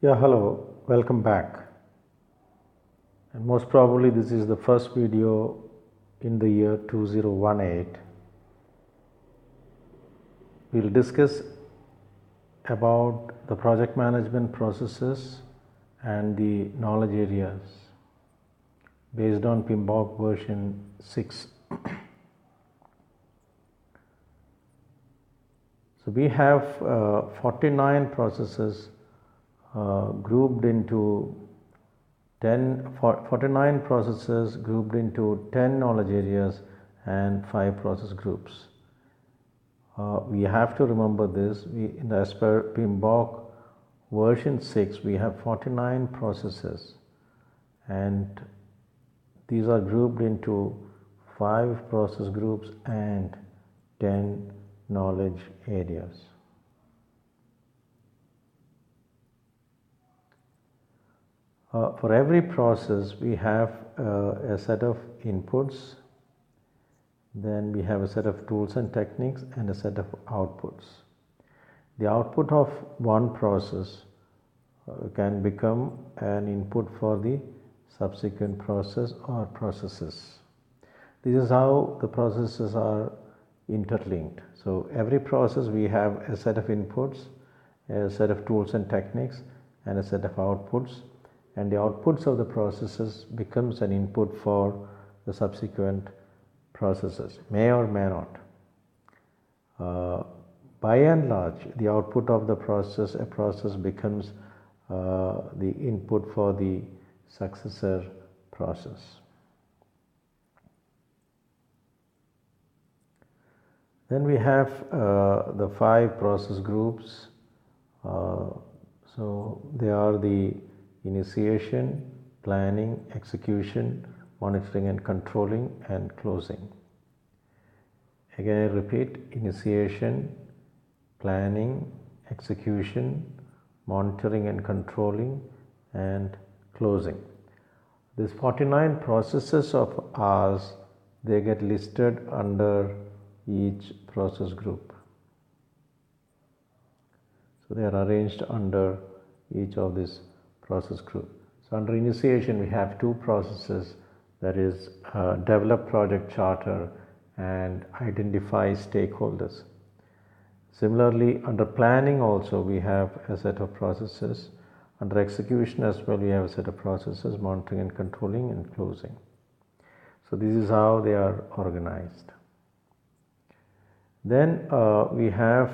Yeah, hello, welcome back. And most probably this is the first video in the year 2018. We'll discuss about the project management processes and the knowledge areas based on PMBOK version 6. So we have 49 processes grouped into 49 processes grouped into 10 knowledge areas and 5 process groups. We have to remember this. As per PMBOK version 6, we have 49 processes, and these are grouped into 5 process groups and 10 knowledge areas. For every process, we have a set of inputs, then we have a set of tools and techniques, and a set of outputs. The output of one process can become an input for the subsequent process or processes. This is how the processes are interlinked. So every process we have a set of inputs, a set of tools and techniques, and a set of outputs, and the outputs of the processes becomes an input for the subsequent processes, may or may not. By and large, the output of the process, a process becomes the input for the successor process. Then we have the 5 process groups. So they are the initiation, planning, execution, monitoring and controlling, and closing. Again, I repeat: initiation, planning, execution, monitoring and controlling, and closing. These 49 processes of ours, they get listed under each process group. So they are arranged under each of these process group. So under initiation, we have 2 processes, that is develop project charter and identify stakeholders. Similarly, under planning also we have a set of processes. Under execution as well, we have a set of processes: monitoring and controlling, and closing. So this is how they are organized. Then we have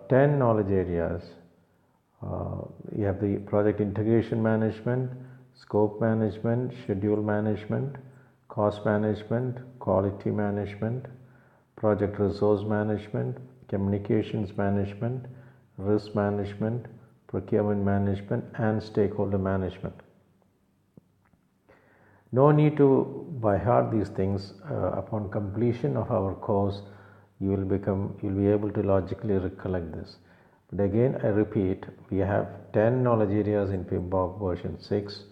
10 knowledge areas. We have the project integration management, scope management, schedule management, cost management, quality management, project resource management, communications management, risk management, procurement management, and stakeholder management. No need to by heart these things. Upon completion of our course, you will be able to logically recollect this. But again, I repeat, we have 10 knowledge areas in PMBOK version 6,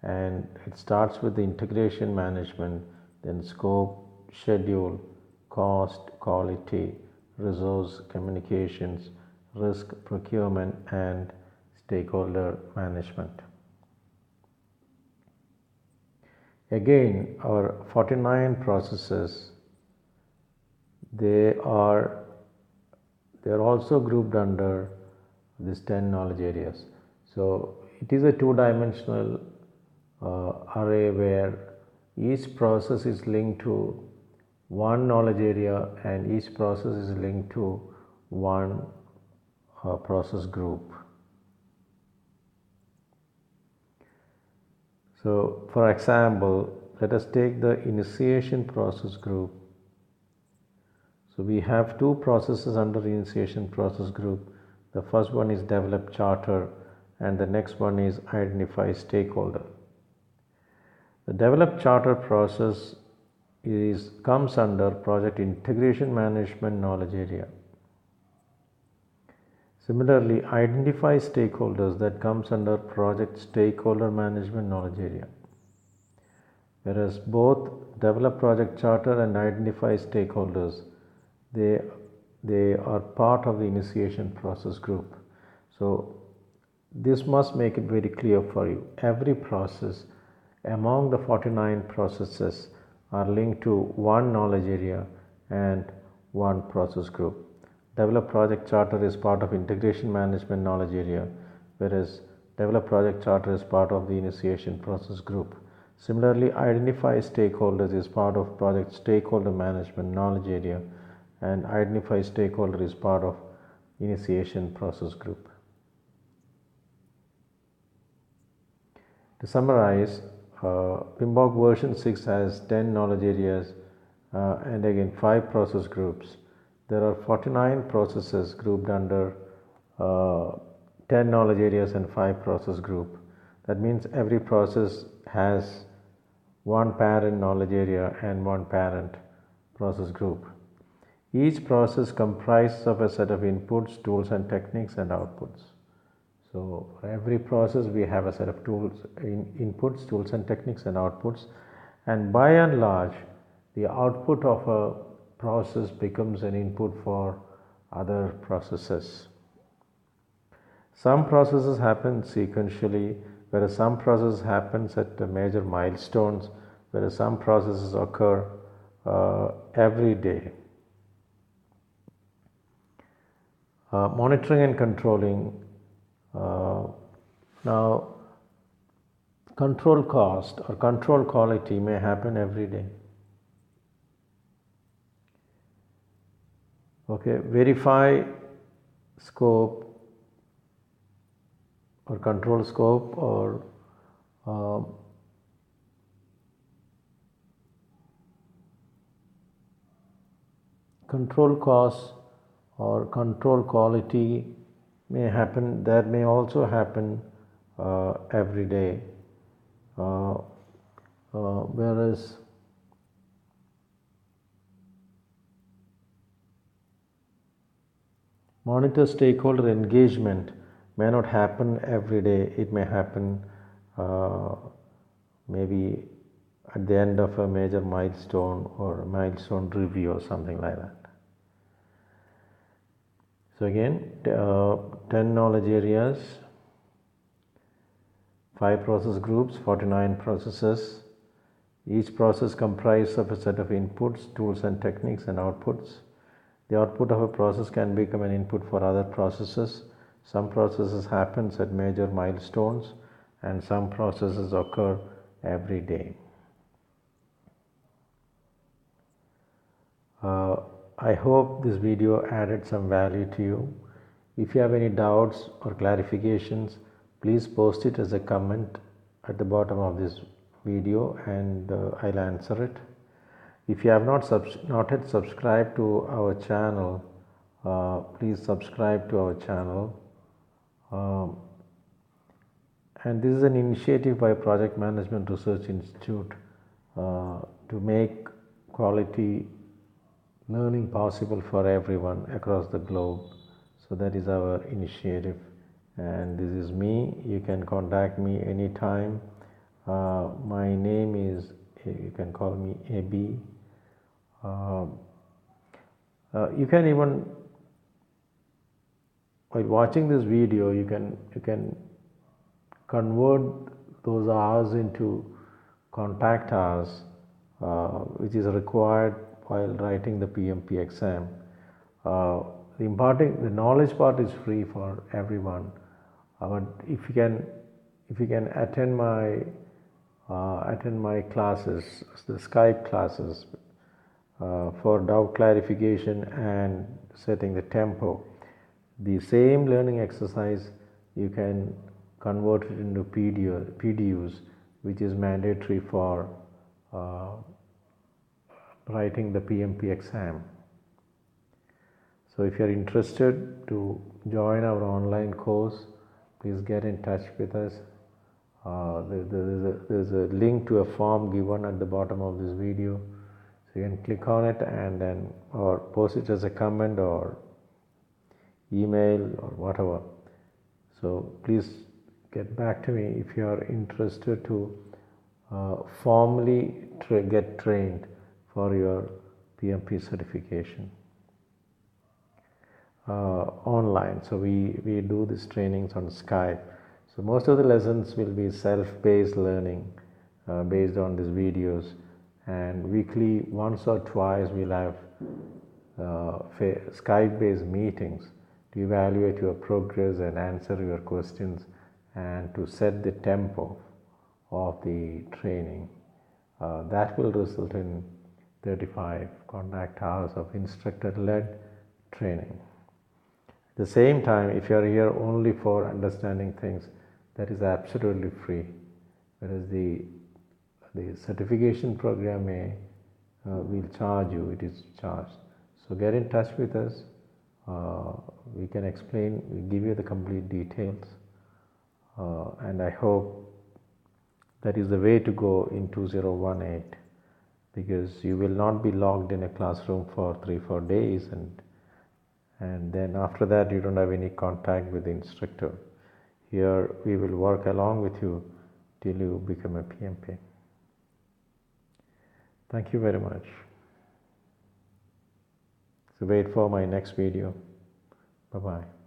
and it starts with the integration management, then scope, schedule, cost, quality, resource, communications, risk, procurement, and stakeholder management. Again, our 49 processes, they are also grouped under these 10 knowledge areas. So it is a 2-dimensional array where each process is linked to one knowledge area and each process is linked to one process group. So for example, let us take the initiation process group. So we have 2 processes under the initiation process group. The first one is develop charter and the next one is identify stakeholder. The develop charter process comes under project integration management knowledge area. Similarly, identify stakeholders, that comes under project stakeholder management knowledge area. Whereas both develop project charter and identify stakeholders, they are part of the initiation process group. So this must make it very clear for you. Every process among the 49 processes are linked to one knowledge area and one process group. Develop project charter is part of integration management knowledge area, whereas develop project charter is part of the initiation process group. Similarly, identify stakeholders is part of project stakeholder management knowledge area, and identify stakeholder is part of initiation process group. To summarize, PMBOK version 6 has 10 knowledge areas and again 5 process groups. There are 49 processes grouped under 10 knowledge areas and 5 process group. That means every process has one parent knowledge area and one parent process group. Each process comprises of a set of inputs, tools and techniques and outputs. So for every process we have a set of tools, inputs, tools and techniques and outputs, and by and large the output of a process becomes an input for other processes. Some processes happen sequentially, whereas some processes happens at major milestones, whereas some processes occur every day. Monitoring and controlling. Now, control cost or control quality may happen every day. Okay, verify scope or control scope or control cost or control quality may happen, that may also happen every day, whereas monitor stakeholder engagement may not happen every day. It may happen maybe at the end of a major milestone or milestone review or something like that. So again, 10 knowledge areas, 5 process groups, 49 processes. Each process comprises of a set of inputs, tools and techniques and outputs. The output of a process can become an input for other processes. Some processes happen at major milestones and some processes occur every day. I hope this video added some value to you. If you have any doubts or clarifications, please post it as a comment at the bottom of this video and I'll answer it. If you have not yet subscribed to our channel, please subscribe to our channel. And this is an initiative by Project Management Research Institute to make quality learning possible for everyone across the globe. So that is our initiative, and this is me. You can contact me anytime. My name is, you can call me AB. You can even, while watching this video, you can convert those hours into contact hours, which is required while writing the PMP exam. The knowledge part is free for everyone, but if you can attend my classes, the Skype classes for doubt clarification and setting the tempo, the same learning exercise you can convert it into PDUs, which is mandatory for writing the PMP exam. So if you are interested to join our online course, please get in touch with us. There's a link to a form given at the bottom of this video. So you can click on it and then or post it as a comment or email or whatever. So please get back to me if you are interested to formally get trained for your PMP certification online. So we do these trainings on Skype. So most of the lessons will be self-paced learning based on these videos, and weekly once or twice we'll have Skype-based meetings to evaluate your progress and answer your questions and to set the tempo of the training. That will result in 35 contact hours of instructor-led training. At the same time, if you are here only for understanding things, that is absolutely free. Whereas the certification program will charge you, it is charged. So get in touch with us. We can explain, we give you the complete details. And I hope that is the way to go in 2018, because you will not be locked in a classroom for 3-4 days and then after that you don't have any contact with the instructor. Here we will work along with you till you become a PMP. Thank you very much. So wait for my next video. Bye-bye.